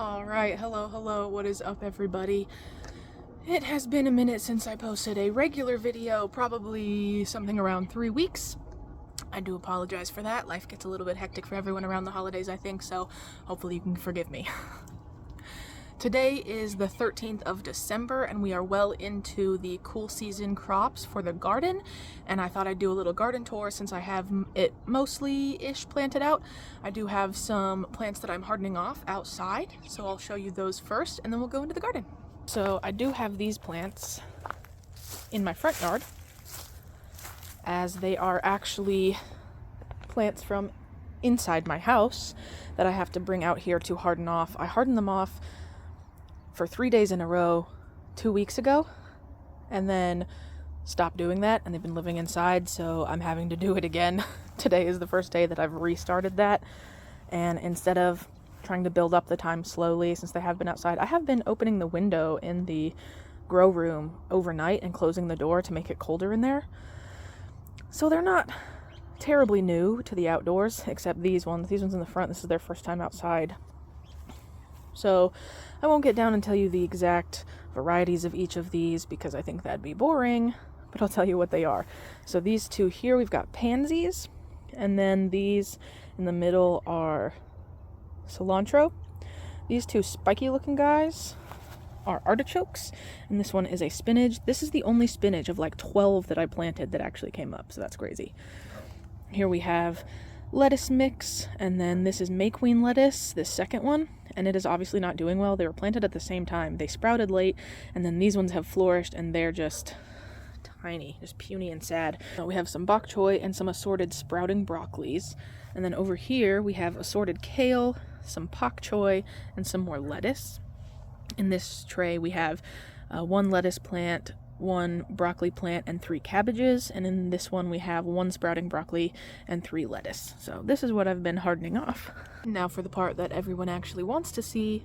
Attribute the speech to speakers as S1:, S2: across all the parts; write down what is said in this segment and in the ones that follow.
S1: Alright, hello, what is up everybody? It has been a minute since I posted a regular video, probably something around 3 weeks. I do apologize for that. Life gets a little bit hectic for everyone around the holidays, I think, so hopefully you can forgive me. Today is the 13th of December and we are well into the cool season crops for the garden, and I thought I'd do a little garden tour since I have it mostly-ish planted out. I do have some plants that I'm hardening off outside, so I'll show you those first and then we'll go into the garden. So I do have these plants in my front yard, as they are actually plants from inside my house that I have to bring out here to harden off. I hardened them off for 3 days in a row 2 weeks ago and then stopped doing that, and they've been living inside, so I'm having to do it again. Today is the first day that I've restarted that, and instead of trying to build up the time slowly since they have been outside, I have been opening the window in the grow room overnight and closing the door to make it colder in there. So they're not terribly new to the outdoors, except these ones in the front. This is their first time outside. So I won't get down and tell you the exact varieties of each of these because I think that'd be boring, but I'll tell you what they are. So these two here, we've got pansies, and then these in the middle are cilantro. These two spiky looking guys are artichokes, and this one is a spinach. This is the only spinach of like 12 that I planted that actually came up, so that's crazy. Here we have lettuce mix, and then this is May Queen lettuce, this second one, and it is obviously not doing well. They were planted at the same time. They sprouted late, and then these ones have flourished, and they're just tiny, just puny and sad. We have some bok choy and some assorted sprouting broccolis, and then over here we have assorted kale, some pak choy, and some more lettuce. In this tray we have one lettuce plant, one broccoli plant, and 3 cabbages, and in this one we have 1 sprouting broccoli and 3 lettuce. So this is what I've been hardening off. Now for the part that everyone actually wants to see,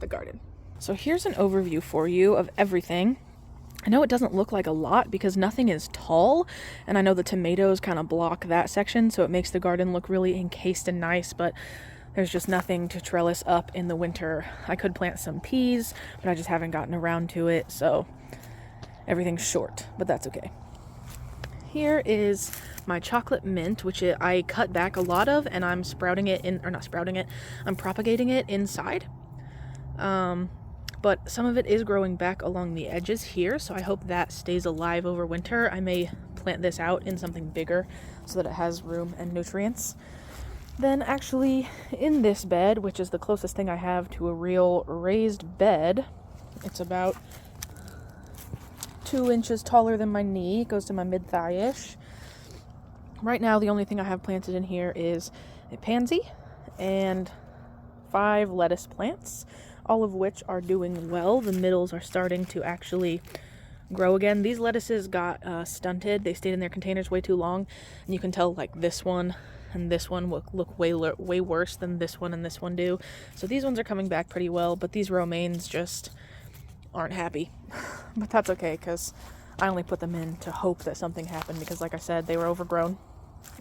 S1: the garden. So here's an overview for you of everything. I know it doesn't look like a lot because nothing is tall, and I know the tomatoes kind of block that section, so it makes the garden look really encased and nice, but there's just nothing to trellis up in the winter. I could plant some peas, but I just haven't gotten around to it, so everything's short, but that's okay. Here is my chocolate mint, which I cut back a lot of, and I'm sprouting it in, or not sprouting it, I'm propagating it inside. But some of it is growing back along the edges here, so I hope that stays alive over winter. I may plant this out in something bigger so that it has room and nutrients. Then actually in this bed, which is the closest thing I have to a real raised bed, it's about 2 inches taller than my knee. It goes to my mid-thigh-ish. Right now the only thing I have planted in here is a pansy and 5 lettuce plants, all of which are doing well. The middles are starting to actually grow again. These lettuces got stunted. They stayed in their containers way too long, and you can tell like this one and this one look way worse than this one and this one do. So these ones are coming back pretty well, but these romaines just aren't happy. But that's okay, because I only put them in to hope that something happened, because like I said, they were overgrown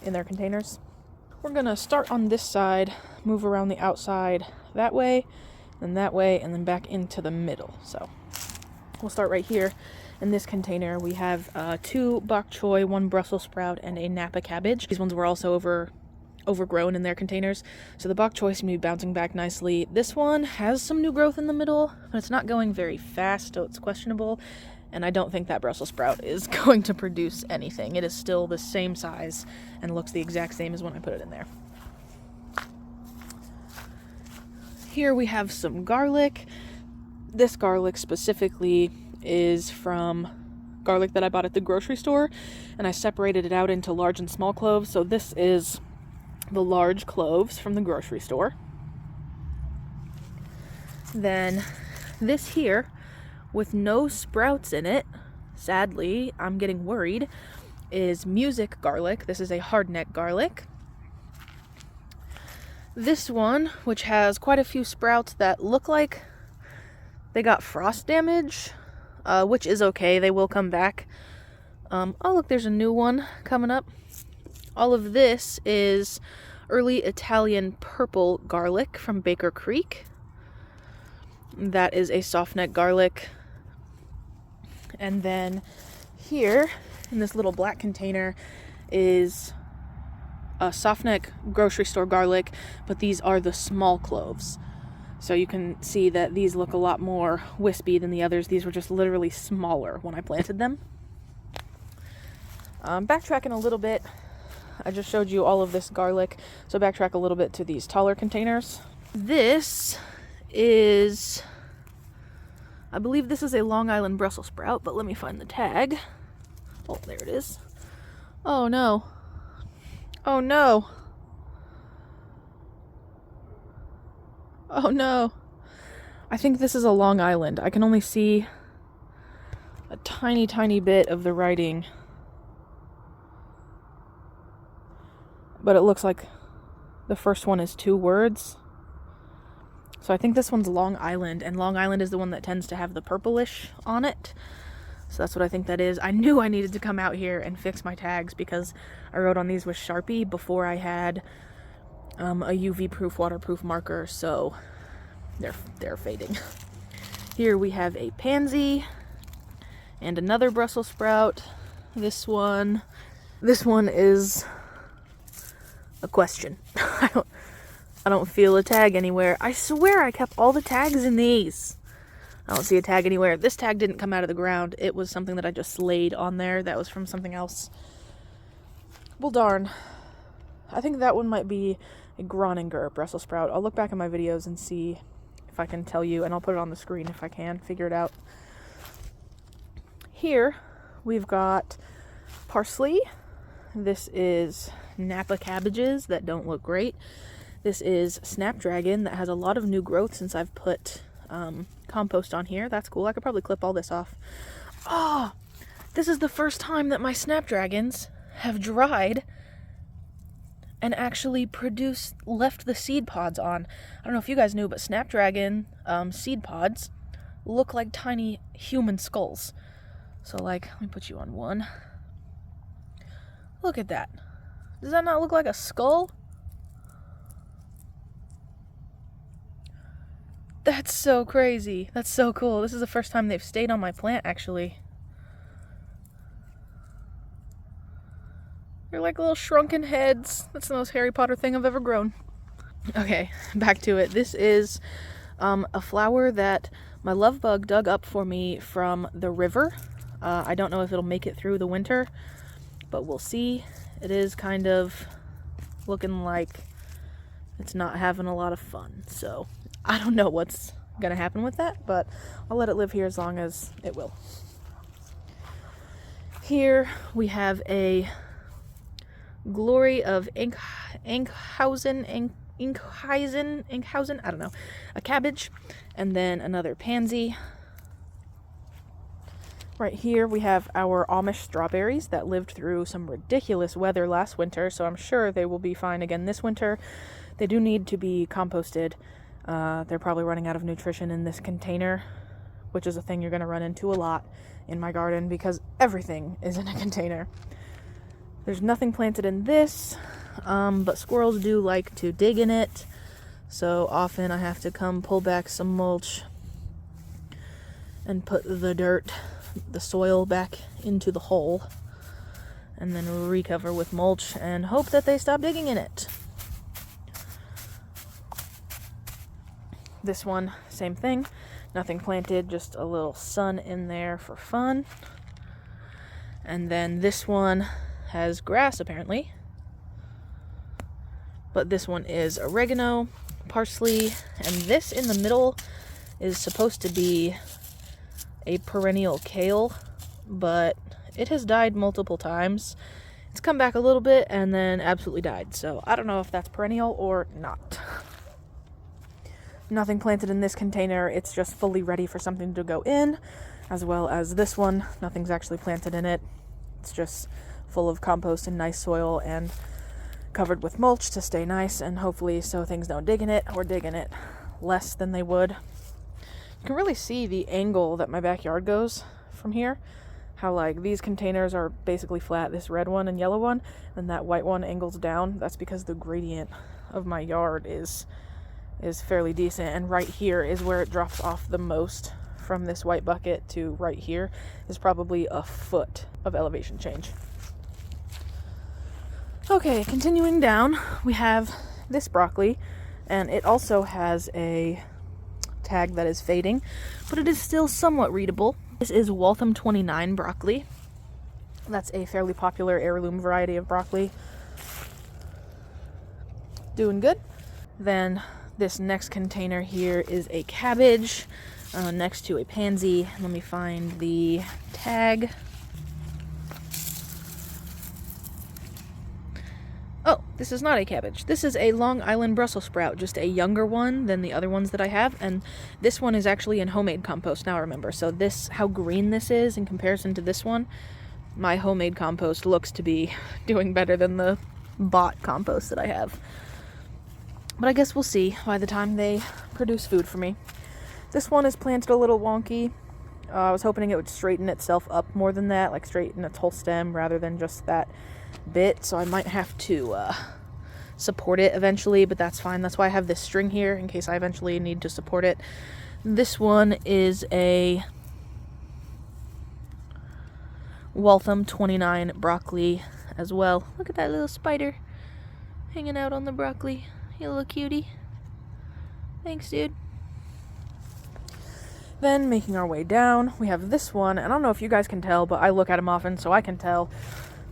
S1: in their containers. We're gonna start on this side, move around the outside that way, then that way, and then back into the middle. So we'll start right here. In this container we have 2 bok choy, 1 Brussels sprout, and a Napa cabbage. These ones were also overgrown in their containers, so the bok choy seem to be bouncing back nicely. This one has some new growth in the middle, but it's not going very fast, so it's questionable, and I don't think that Brussels sprout is going to produce anything. It is still the same size and looks the exact same as when I put it in there. Here we have some garlic. This garlic specifically is from garlic that I bought at the grocery store, and I separated it out into large and small cloves. So this is the large cloves from the grocery store. Then this here, with no sprouts in it, sadly, I'm getting worried, is music garlic. This is a hardneck garlic. This one, which has quite a few sprouts that look like they got frost damage, which is okay, they will come back. Oh look, there's a new one coming up. All of this is early Italian purple garlic from Baker Creek. That is a soft neck garlic. And then here in this little black container is a soft neck grocery store garlic, but these are the small cloves. So you can see that these look a lot more wispy than the others. These were just literally smaller when I planted them. Backtracking a little bit, I just showed you all of this garlic, so backtrack a little bit to these taller containers. This is, I believe this is a Long Island Brussels sprout, but let me find the tag. Oh, there it is. Oh no. Oh no. Oh no. I think this is a Long Island. I can only see a tiny, tiny bit of the writing. But it looks like the first one is 2 words. So I think this one's Long Island, and Long Island is the one that tends to have the purplish on it. So that's what I think that is. I knew I needed to come out here and fix my tags because I wrote on these with Sharpie before I had a UV-proof, waterproof marker, so they're fading. Here we have a pansy and another Brussels sprout. This one is a question. I don't feel a tag anywhere. I swear I kept all the tags in these. I don't see a tag anywhere. This tag didn't come out of the ground. It was something that I just laid on there. That was from something else. Well, darn. I think that one might be a Groninger Brussels sprout. I'll look back at my videos and see if I can tell you, and I'll put it on the screen if I can figure it out. Here we've got parsley. This is Napa cabbages that don't look great. This is Snapdragon that has a lot of new growth since I've put compost on here. That's cool. I could probably clip all this off. Oh, this is the first time that my Snapdragons have dried and actually left the seed pods on. I don't know if you guys knew, but Snapdragon seed pods look like tiny human skulls. So like, let me put you on one. Look at that. Does that not look like a skull? That's so crazy. That's so cool. This is the first time they've stayed on my plant, actually. They're like little shrunken heads. That's the most Harry Potter thing I've ever grown. Okay, back to it. This is a flower that my love bug dug up for me from the river. I don't know if it'll make it through the winter, but we'll see. It is kind of looking like it's not having a lot of fun. So I don't know what's gonna happen with that, but I'll let it live here as long as it will. Here we have a Glory of Inkhausen, I don't know, a cabbage, and then another pansy. Right here we have our Amish strawberries that lived through some ridiculous weather last winter, so I'm sure they will be fine again this winter. They do need to be composted. They're probably running out of nutrition in this container, which is a thing you're going to run into a lot in my garden because everything is in a container. There's nothing planted in this, but squirrels do like to dig in it, so often I have to come pull back some mulch and put the soil back into the hole, and then recover with mulch and hope that they stop digging in it. This one, same thing. Nothing planted, just a little sun in there for fun. And then this one has grass, apparently. But this one is oregano, parsley, and this in the middle is supposed to be a perennial kale, but it has died multiple times. It's come back a little bit and then absolutely died. So I don't know if that's perennial or not. Nothing planted in this container. It's just fully ready for something to go in, as well as this one. Nothing's actually planted in it. It's just full of compost and nice soil and covered with mulch to stay nice and hopefully so things don't dig in it or dig in it less than they would. You can really see the angle that my backyard goes from here. How like these containers are basically flat, this red one and yellow one, and that white one angles down. That's because the gradient of my yard is is fairly decent, and right here is where it drops off the most. From this white bucket to right here is probably a foot of elevation change. Okay, continuing down, we have this broccoli, and it also has a tag that is fading, but it is still somewhat readable. This is Waltham 29 broccoli. That's a fairly popular heirloom variety of broccoli. Doing good. Then this next container here is a cabbage next to a pansy. Let me find the tag. Oh, this is not a cabbage. This is a Long Island Brussels sprout, just a younger one than the other ones that I have, and this one is actually in homemade compost, now I remember. So this, how green this is in comparison to this one, my homemade compost looks to be doing better than the bought compost that I have. But I guess we'll see by the time they produce food for me. This one is planted a little wonky. I was hoping it would straighten itself up more than that, like straighten its whole stem rather than just that bit, so I might have to support it eventually, but that's fine. That's why I have this string here in case I eventually need to support it. This one is a Waltham 29 broccoli as well. Look at that little spider hanging out on the broccoli. You little cutie. Thanks, dude. Then, making our way down, we have this one. I don't know if you guys can tell, but I look at them often, so I can tell.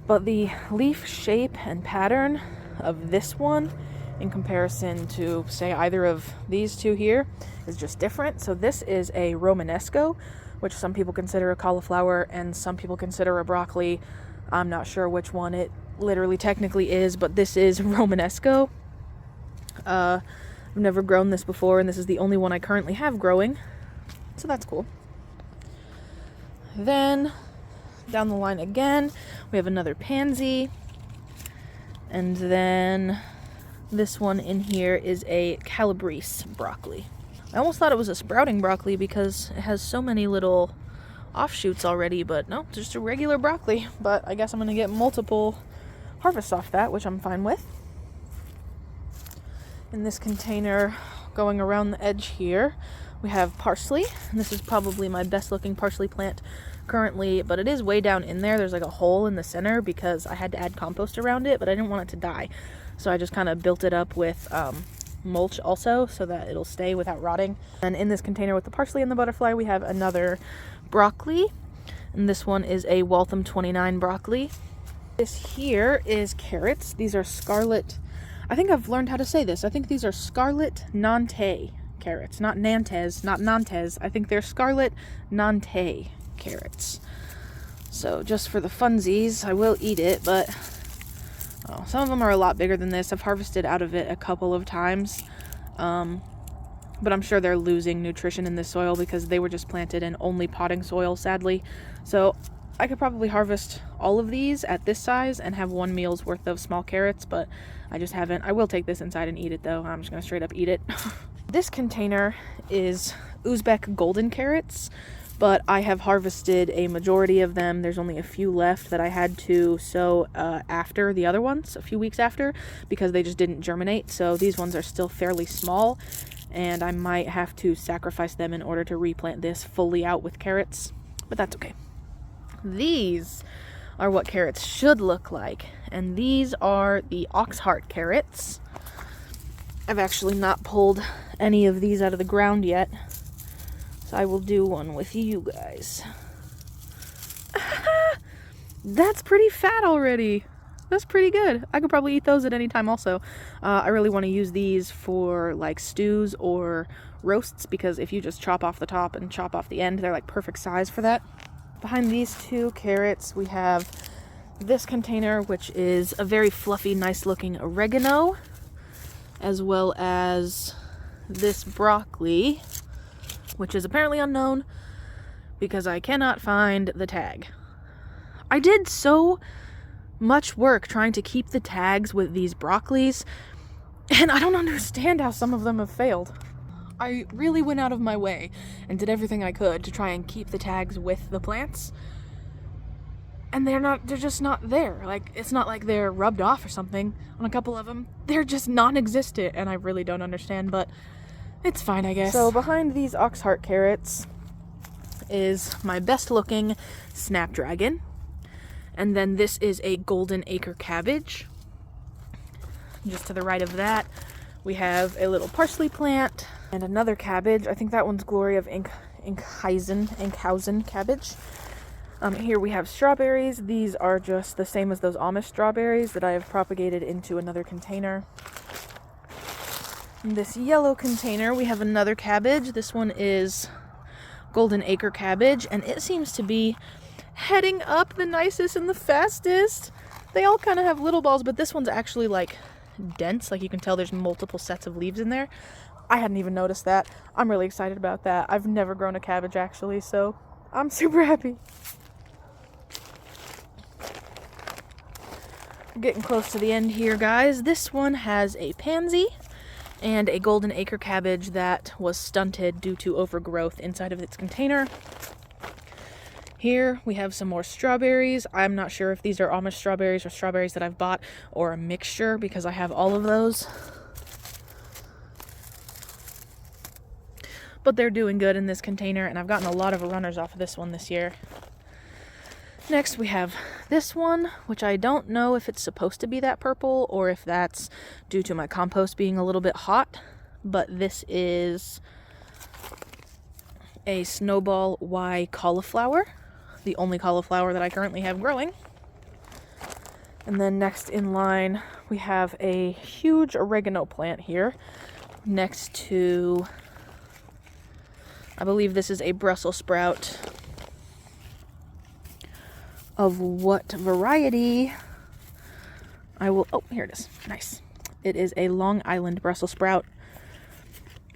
S1: But the leaf shape and pattern of this one in comparison to, say, either of these two here is just different. So this is a Romanesco, which some people consider a cauliflower and some people consider a broccoli. I'm not sure which one it literally technically is, but this is Romanesco. I've never grown this before, and this is the only one I currently have growing. So that's cool. Then, down the line again, we have another pansy. And then this one in here is a Calabrese broccoli. I almost thought it was a sprouting broccoli because it has so many little offshoots already, but no, it's just a regular broccoli. But I guess I'm going to get multiple harvests off that, which I'm fine with. In this container, going around the edge here, we have parsley, and this is probably my best looking parsley plant currently, but it is way down in there. There's like a hole in the center because I had to add compost around it, but I didn't want it to die. So I just kind of built it up with mulch also so that it'll stay without rotting. And in this container with the parsley and the butterfly, we have another broccoli, and this one is a Waltham 29 broccoli. This here is carrots. These are scarlet, I think I've learned how to say this. I think these are scarlet Nantes carrots, not Nantes, not Nantes. I think they're scarlet Nantes carrots. So just for the funsies, I will eat it, but some of them are a lot bigger than this. I've harvested out of it a couple of times, but I'm sure they're losing nutrition in this soil because they were just planted in only potting soil, sadly. So I could probably harvest all of these at this size and have one meal's worth of small carrots, but I just haven't. I will take this inside and eat it though. I'm just gonna straight up eat it. This container is Uzbek golden carrots, but I have harvested a majority of them. There's only a few left that I had to sow after the other ones, a few weeks after, because they just didn't germinate. So these ones are still fairly small, and I might have to sacrifice them in order to replant this fully out with carrots, but that's okay. These are what carrots should look like, and these are the Oxheart carrots. I've actually not pulled any of these out of the ground yet, so I will do one with you guys. That's pretty fat already. That's pretty good. I could probably eat those at any time also. I really want to use these for like stews or roasts, because if you just chop off the top and chop off the end, they're like perfect size for that. Behind these two carrots, we have this container, which is a very fluffy, nice looking oregano, as well as this broccoli, which is apparently unknown because I cannot find the tag. I did so much work trying to keep the tags with these broccolis, and I don't understand how some of them have failed. I really went out of my way and did everything I could to try and keep the tags with the plants, and they're just not there. Like, it's not like they're rubbed off or something on a couple of them. They're just non-existent, and I really don't understand, but It's fine, I guess.
S2: So behind these oxheart carrots is my best looking snapdragon. And then this is a golden acre cabbage. Just to the right of that, we have a little parsley plant and another cabbage. I think that one's Glory of Inkhausen cabbage. Here we have strawberries. These are just the same as those Amish strawberries that I have propagated into another container. In this yellow container, we have another cabbage. This one is Golden Acre cabbage, and it seems to be heading up the nicest and the fastest. They all kind of have little balls, but this one's actually like dense. Like you can tell there's multiple sets of leaves in there. I hadn't even noticed that. I'm really excited about that. I've never grown a cabbage actually, so I'm super happy. We're getting close to the end here, guys. This one has a pansy and a Golden Acre cabbage that was stunted due to overgrowth inside of its container. Here we have some more strawberries. I'm not sure if these are Amish strawberries or strawberries that I've bought or a mixture because I have all of those. But they're doing good in this container, and I've gotten a lot of runners off of this one this year. Next we have this one, which I don't know if it's supposed to be that purple or if that's due to my compost being a little bit hot, but this is a Snowball Y cauliflower, the only cauliflower that I currently have growing. And then next in line, we have a huge oregano plant here next to, I believe this is a Brussels sprout. Of what variety? Oh, here it is. Nice. It is a Long Island Brussels sprout.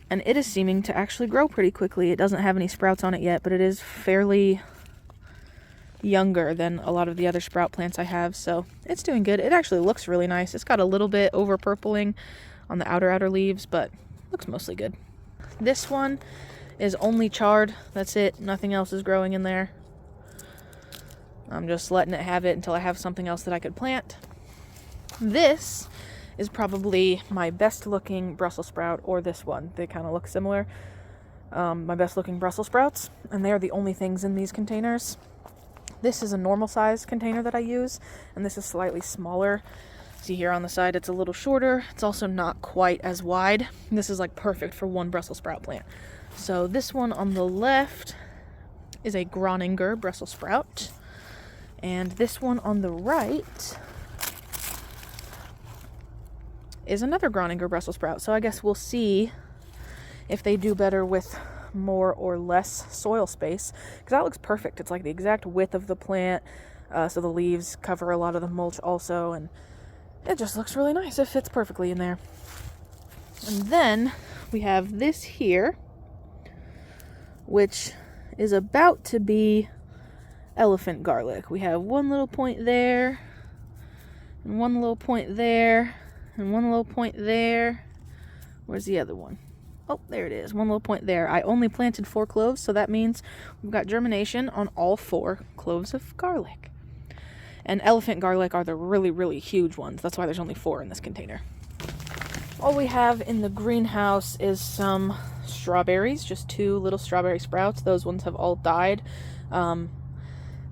S2: And it is seeming to actually grow pretty quickly. It doesn't have any sprouts on it yet, but it is fairly younger than a lot of the other sprout plants I have, so it's doing good. It actually looks really nice. It's got a little bit over purpling on the outer leaves, but looks mostly good. This one is only chard. That's it. Nothing else is growing in there. I'm just letting it have it until I have something else that I could plant. This is probably my best looking Brussels sprout, or this one. They kind of look similar. My best looking Brussels sprouts, and they are the only things in these containers. This is a normal size container that I use, and this is slightly smaller. See here on the side, it's a little shorter. It's also not quite as wide. This is like perfect for one Brussels sprout plant. So this one on the left is a Groninger Brussels sprout. And this one on the right is another Groninger Brussels sprout. So I guess we'll see if they do better with more or less soil space. Because that looks perfect. It's like the exact width of the plant. So the leaves cover a lot of the mulch also. And it just looks really nice. It fits perfectly in there. And then we have this here, which is about to be elephant garlic. We have one little point there, and one little point there, and one little point there. Where's the other one? Oh, there it is. One little point there. I only planted 4 cloves, so that means we've got germination on all 4 cloves of garlic. And elephant garlic are the really, really huge ones. That's why there's only 4 in this container. All we have in the greenhouse is some strawberries, just 2 little strawberry sprouts. Those ones have all died.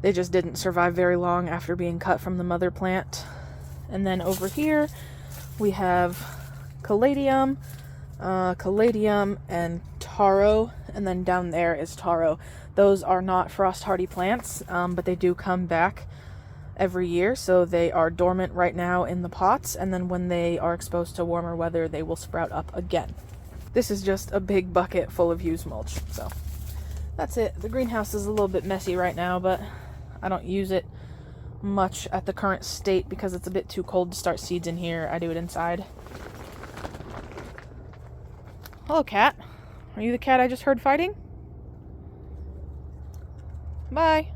S2: They just didn't survive very long after being cut from the mother plant. And then over here we have caladium, and taro, and then down there is taro. Those are not frost hardy plants, but they do come back every year, so they are dormant right now in the pots, and then when they are exposed to warmer weather, they will sprout up again. This is just a big bucket full of used mulch, so that's it. The greenhouse is a little bit messy right now, but I don't use it much at the current state because it's a bit too cold to start seeds in here. I do it inside. Hello, cat. Are you the cat I just heard fighting? Bye.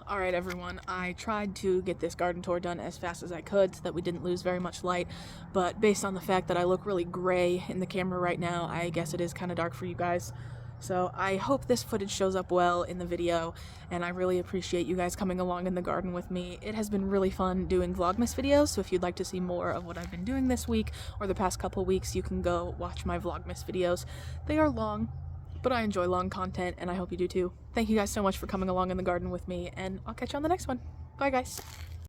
S2: Alright everyone, I tried to get this garden tour done as fast as I could so that we didn't lose very much light, but based on the fact that I look really gray in the camera right now, I guess it is kind of dark for you guys.
S1: So I hope this footage shows up well in the video, and I really appreciate you guys coming along in the garden with me. It has been really fun doing Vlogmas videos, so if you'd like to see more of what I've been doing this week or the past couple weeks, you can go watch my Vlogmas videos. They are long, but I enjoy long content, and I hope you do too. Thank you guys so much for coming along in the garden with me, and I'll catch you on the next one. Bye guys.